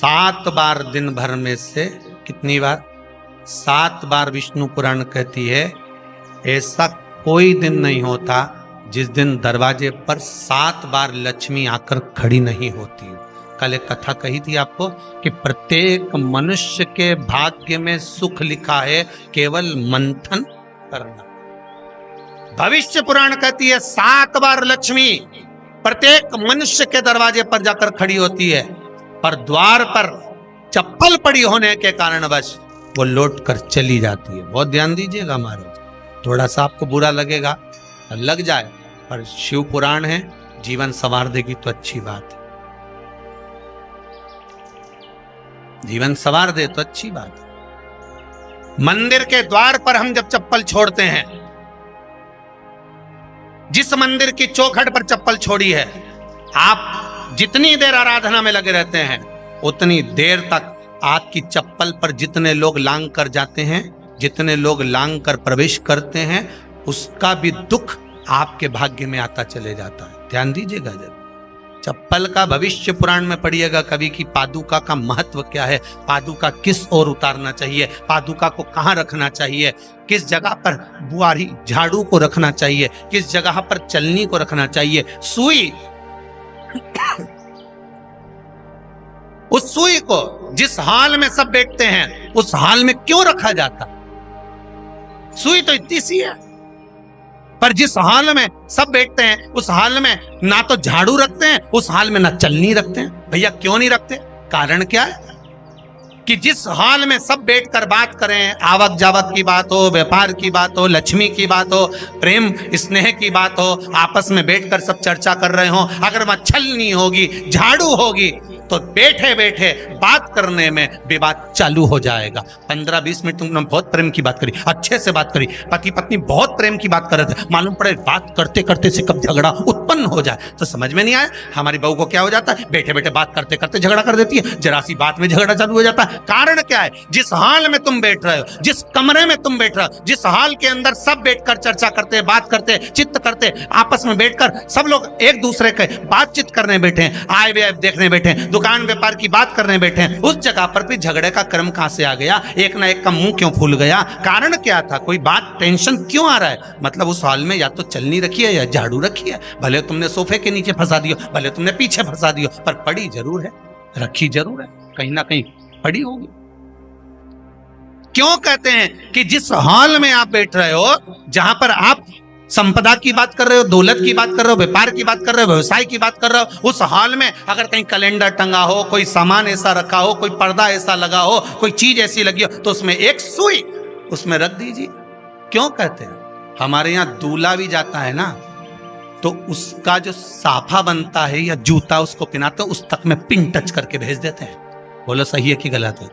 7 बार दिन भर में से, कितनी बार? 7 बार विष्णु पुराण कहती है ऐसा कोई दिन नहीं होता जिस दिन दरवाजे पर 7 बार लक्ष्मी आकर खड़ी नहीं होती। कल एक कथा कही थी आपको कि प्रत्येक मनुष्य के भाग्य में सुख लिखा है, केवल मंथन करना। भविष्य पुराण कहती है 7 बार लक्ष्मी प्रत्येक मनुष्य के दरवाजे पर जाकर खड़ी होती है, पर द्वार पर चप्पल पड़ी होने के कारणवश वो लौट कर चली जाती है। बहुत ध्यान दीजिएगा महाराज, थोड़ा सा आपको बुरा लगेगा, लग जाए, पर शिव पुराण है, जीवन संवार देगी तो अच्छी बात है, जीवन संवार दे तो अच्छी बात है। मंदिर के द्वार पर हम जब चप्पल छोड़ते हैं, जिस मंदिर की चौखट पर चप्पल छोड़ी है, आप जितनी देर आराधना में लगे रहते हैं उतनी देर तक आपकी चप्पल पर जितने लोग लांग कर जाते हैं, जितने लोग लांग कर प्रवेश करते हैं, उसका भी दुख आपके भाग्य में आता चले जाता है। ध्यान दीजिएगा जब चप्पल का भविष्य पुराण में पढ़िएगा कभी कि पादुका का महत्व क्या है, पादुका किस ओर उतारना चाहिए, पादुका को कहाँ रखना चाहिए, किस जगह पर बुआरी झाड़ू को रखना चाहिए, किस जगह पर चलनी को रखना चाहिए, सुई उस सुई को जिस हाल में सब बैठते हैं उस हाल में क्यों रखा जाता? सुई तो इतनी सी है, पर जिस हाल में सब बैठते हैं उस हाल में ना तो झाड़ू रखते हैं, उस हाल में ना चलनी रखते हैं। भैया क्यों नहीं रखते? कारण क्या है कि जिस हाल में सब बैठकर बात करें, आवक जावक की बात हो, व्यापार की बात हो, लक्ष्मी की बात हो, प्रेम स्नेह की बात हो, आपस में बैठकर सब चर्चा कर रहे हो, अगर वहां छलनी होगी, झाड़ू होगी तो बैठे बैठे बात करने में विवाद चालू हो जाएगा। 15-20 मिनट तुमने बहुत प्रेम की बात करी, अच्छे से बात करी, पति पत्नी बहुत प्रेम की बात कर रहे थे, मालूम पड़े बात करते करते से कब झगड़ा उत्पन्न हो जाए तो समझ में नहीं आया। हमारी बहू को क्या हो जाता है, बैठे बैठे बात करते करते झगड़ा कर देती है, जरा सी बात में झगड़ा चालू हो जाता है। कारण क्या है? जिस हाल में तुम बैठ रहे हो, जिस कमरे में तुम बैठ रहे हो, जिस हाल के अंदर सब बैठकर चर्चा करते, बात करते, चित्त करते, आपस में बैठकर सब लोग एक दूसरे के बातचीत करने बैठे हैं, आए व्यय देखने बैठे हैं, दुकान व्यापार की बात करने बैठे हैं, उस जगह पर भी झगड़े का क्रम कहां से आ गया? एक ना एक का मुंह क्यों फूल गया? कारण क्या था? कोई बात टेंशन क्यों आ रहा है? मतलब उस हाल में या तो चलनी रखी है या झाड़ू रखी है, भले तुमने सोफे के नीचे फंसा दियो, भले तुमने पीछे फंसा दियो, पर पड़ी जरूर है, रखी जरूर है, कहीं ना कहीं पड़ी होगी। क्यों कहते हैं कि जिस हाल में आप बैठ रहे हो, जहां पर आप संपदा की बात कर रहे हो, दौलत की बात कर रहे हो, व्यापार की बात कर रहे हो, व्यवसाय की बात कर रहे हो, उस हाल में अगर कहीं कैलेंडर टंगा हो, कोई सामान ऐसा रखा हो, कोई पर्दा ऐसा लगा हो, कोई चीज ऐसी लगी हो, तो उसमें एक सुई उसमें रख दीजिए। क्यों कहते हैं? हमारे यहाँ दूल्हा भी जाता है ना, तो उसका जो साफा बनता है या जूता उसको पहनाते हैं, उस तक में पिन टच करके भेज देते हैं। बोलो सही है कि गलत है?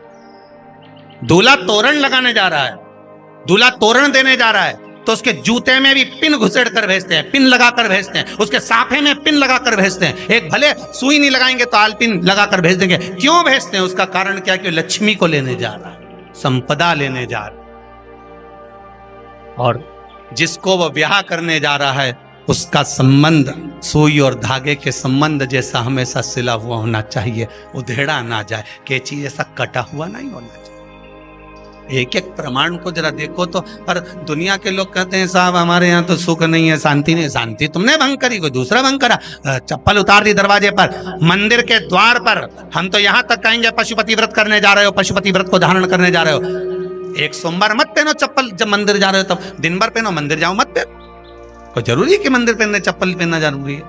दूल्हा तोरण लगाने जा रहा है, दूल्हा तोरण देने जा रहा है, तो उसके जूते में भी पिन घुसेड़ कर भेजते हैं, पिन लगा कर भेजते हैं, उसके साफे में पिन लगा कर भेजते हैं। एक भले सुई नहीं लगाएंगे तो आल पिन लगा कर भेज देंगे। क्यों भेजते हैं? उसका कारण क्या? कि लक्ष्मी को लेने जा रहा है, संपदा लेने जा रहा है, और जिसको वो ब्याह करने जा रहा है उसका संबंध सुई और धागे के संबंध जैसा हमेशा सिला हुआ होना चाहिए, उधेड़ा ना जाए, कैची जैसा कटा हुआ नहीं होना चाहिए। एक एक प्रमाण को जरा देखो तो। पर दुनिया के लोग कहते हैं साहब हमारे यहाँ तो सुख नहीं है, शांति नहीं। शांति तुमने भंग करी, कोई दूसरा भंग करा। चप्पल उतार दी दरवाजे पर, मंदिर के द्वार पर। हम तो यहाँ तक कहेंगे पशुपति व्रत करने जा रहे हो, पशुपति व्रत को धारण करने जा रहे हो, एक सोमवार मत पहनो चप्पल। जब मंदिर जा रहे हो तब दिन भर पहनो, मंदिर जाओ मत पहनो। कोई जरूरी है कि मंदिर पहनने चप्पल पहनना जरूरी है?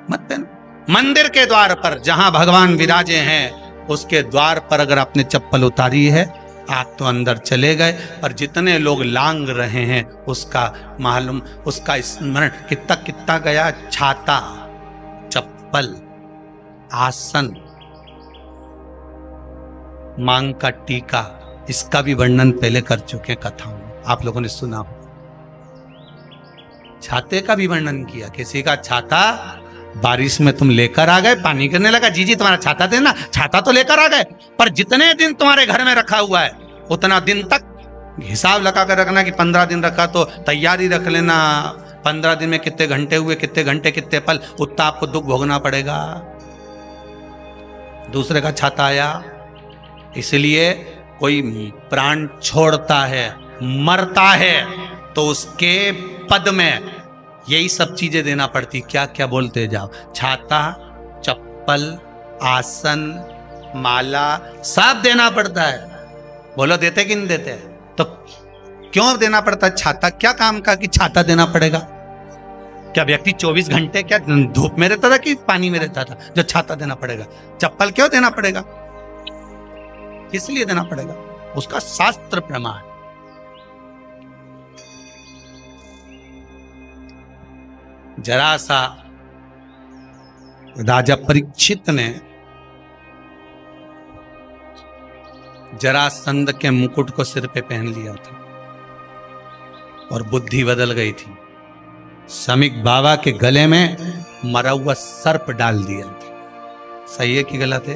मत पहनो। मंदिर के द्वार पर जहां भगवान विराजे हैं उसके द्वार पर अगर आपने चप्पल उतारी है, आप तो अंदर चले गए, पर जितने लोग लांग रहे हैं उसका मालूम, उसका स्मरण कितना कितना गया। छाता, चप्पल, आसन, मांग का टीका, इसका भी वर्णन पहले कर चुके हैं कथाओं में, आप लोगों ने सुना हो। छाते का भी वर्णन किया। किसी का छाता बारिश में तुम लेकर आ गए, पानी गिरने लगा, जी तुम्हारा छाता देना, छाता तो लेकर आ गए, पर जितने दिन तुम्हारे घर में रखा हुआ है उतना दिन तक हिसाब लगा कर रखना कि 15 दिन रखा तो तैयारी रख लेना। 15 दिन में कितने घंटे हुए, कितने घंटे कितने पल, उतना आपको दुख भोगना पड़ेगा। दूसरे का छाता आया। इसलिए कोई प्राण छोड़ता है, मरता है, तो उसके पद में यही सब चीजें देना पड़ती। क्या क्या बोलते जाओ, छाता, चप्पल, आसन, माला, सब देना पड़ता है। बोलो देते कि नहीं देते? तो क्यों देना पड़ता है छाता? क्या काम का कि छाता देना पड़ेगा? क्या व्यक्ति 24 घंटे क्या धूप में रहता था कि पानी में रहता था जो छाता देना पड़ेगा? चप्पल क्यों देना पड़ेगा? इसलिए देना पड़ेगा, उसका शास्त्र प्रमाण। जरा सा राजा परीक्षित ने जरासंध के मुकुट को सिर पे पहन लिया था और बुद्धि बदल गई थी। समीक बाबा के गले में मरा हुआ सर्प डाल दिया था। सही है कि गलत है?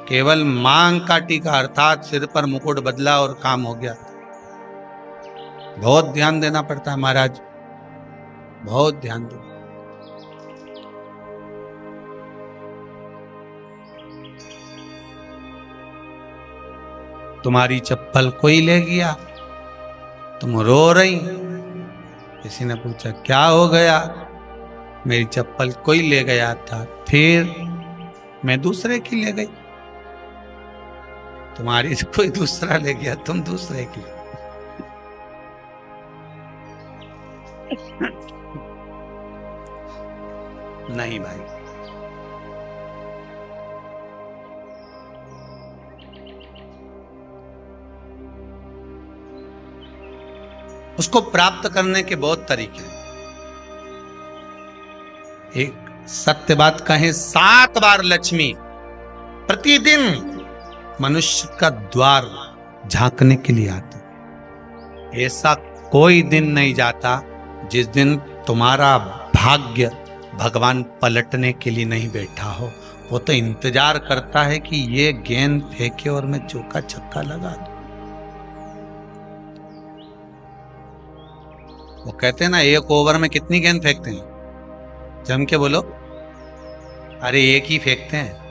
केवल मांग काटी का अर्थात सिर पर मुकुट बदला और काम हो गया। बहुत ध्यान देना पड़ता है महाराज, बहुत ध्यान दो। तुम्हारी चप्पल कोई ले गया, तुम रो रही। किसी ने पूछा क्या हो गया? मेरी चप्पल कोई ले गया था, फिर मैं दूसरे की ले गई। तुम्हारी कोई दूसरा ले गया, तुम दूसरे की। नहीं भाई, उसको प्राप्त करने के बहुत तरीके हैं। एक सत्य बात कहें, 7 बार लक्ष्मी प्रतिदिन मनुष्य का द्वार झांकने के लिए आती है। ऐसा कोई दिन नहीं जाता जिस दिन तुम्हारा भाग्य भगवान पलटने के लिए नहीं बैठा हो। वो तो इंतजार करता है कि ये गेंद फेंके और मैं चौका छक्का लगा दूं। वो कहते हैं ना, एक ओवर में कितनी गेंद फेंकते हैं? जम के बोलो। अरे एक ही फेंकते हैं।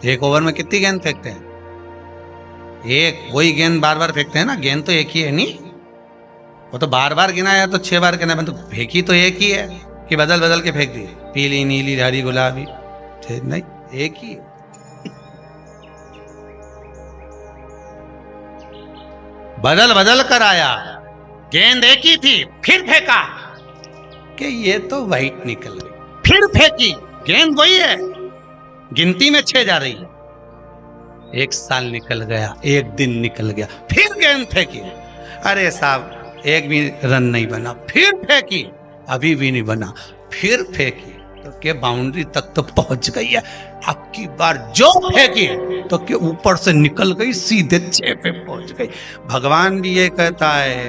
एक ओवर में कितनी गेंद फेंकते हैं? एक। वही गेंद बार बार फेंकते हैं ना, गेंद तो एक ही है नहीं। वो तो बार बार गिनाया तो 6 बार गिना, तो फेंकी तो एक ही है कि बदल बदल के फेंक दी, पीली नीली हरी गुलाबी? नहीं, एक ही है। बदल बदल कर आया, गेंद एक ही थी, फिर फेंका कि ये तो वाइट निकल गई, फिर फेंकी, गेंद वही है, गिनती में 6 जा रही है। 1 साल निकल गया, 1 दिन निकल गया, फिर गेंद फेंकी। अरे साहब, एक भी रन नहीं बना, फिर फेंकी, अभी भी नहीं बना, फिर फेंकी तो के बाउंड्री तक तो पहुंच गई है। अब की बार जो फेंकी तो के ऊपर से निकल गई, सीधे 6 पे पहुंच गई। भगवान भी ये कहता है,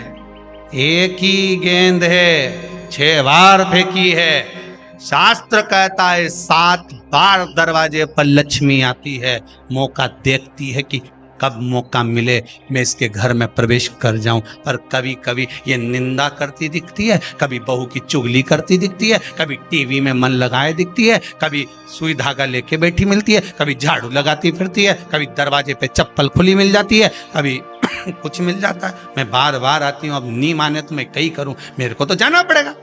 एक ही गेंद है, 6 बार फेंकी है। शास्त्र कहता है 7 बार दरवाजे पर लक्ष्मी आती है, मौका देखती है कि कब मौका मिले मैं इसके घर में प्रवेश कर जाऊं। पर कभी कभी ये निंदा करती दिखती है, कभी बहू की चुगली करती दिखती है, कभी टीवी में मन लगाए दिखती है, कभी सुई धागा लेके बैठी मिलती है, कभी झाड़ू लगाती फिरती है, कभी दरवाजे पे चप्पल खुली मिल जाती है, कभी कुछ मिल जाता है। मैं बार बार आती हूँ, अब नहीं माने तो मैं कहीं करूं, मेरे को तो जाना पड़ेगा।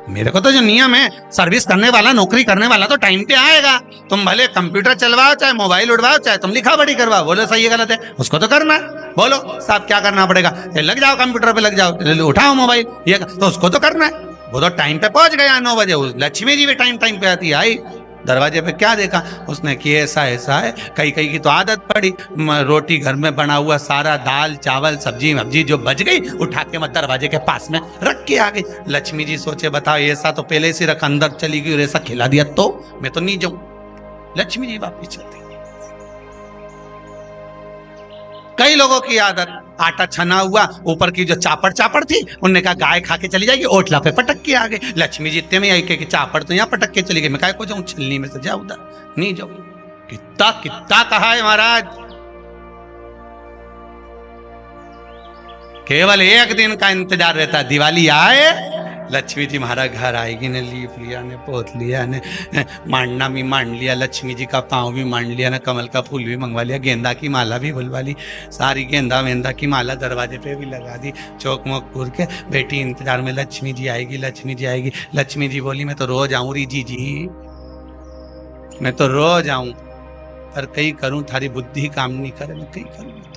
मेरे को तो जो नियम है, सर्विस करने वाला, नौकरी करने वाला तो टाइम पे आएगा। तुम भले कंप्यूटर चलवाओ, चाहे मोबाइल उड़वाओ, चाहे तुम लिखा पढ़ी करवाओ, बोलो सही है गलत है, उसको तो करना है। बोलो साहब क्या करना पड़ेगा? लग जाओ कंप्यूटर पे, लग जाओ, उठाओ मोबाइल, ये तो उसको तो करना है। वो तो टाइम पे पहुंच गया 9 बजे। लक्ष्मी जी भी टाइम पे आती है। आई दरवाजे पे क्या देखा उसने कि ऐसा ऐसा है। कई कई की तो आदत पड़ी, रोटी घर में बना हुआ सारा दाल चावल सब्जी वब्जी जो बच गई, उठा के मैं दरवाजे के पास में रख के आ गई। लक्ष्मी जी सोचे बताओ, ऐसा तो पहले से रख, अंदर चली गई और ऐसा खिला दिया तो मैं तो नहीं जाऊं। लक्ष्मी जी वापिस चलती। कई लोगों की आदत, आटा छना हुआ, ऊपर की जो चापड़ थी, उनने कहा गाय खा के चली जाएगी, ओटला पे पटक के आ गए। लक्ष्मी जी इतने में आई कि चापड़ तो यहाँ पटक के चली गई, मैं काय को जाऊं, छिलनी में से जा उधर नहीं जाऊं। कितना कितना कहा है महाराज, केवल एक दिन का इंतजार रहता है, दिवाली आए लक्ष्मी जी हमारा घर आएगी ने, लीप लिया ने, पोत लिया ने, मांडना भी मांड लिया, लक्ष्मी जी का पाँव भी मांड लिया ना, कमल का फूल भी मंगवा लिया, गेंदा की माला भी बुलवा ली, सारी गेंदा वेंदा की माला दरवाजे पे भी लगा दी, चौक मोक पूर के बेटी इंतजार में, लक्ष्मी जी आएगी, लक्ष्मी जी आएगी। लक्ष्मी जी बोली मैं तो रोज आऊं री जी, मैं तो रोज आऊं, पर कहीं करूं थारी बुद्धि काम नहीं करे, मैं कहीं करूं।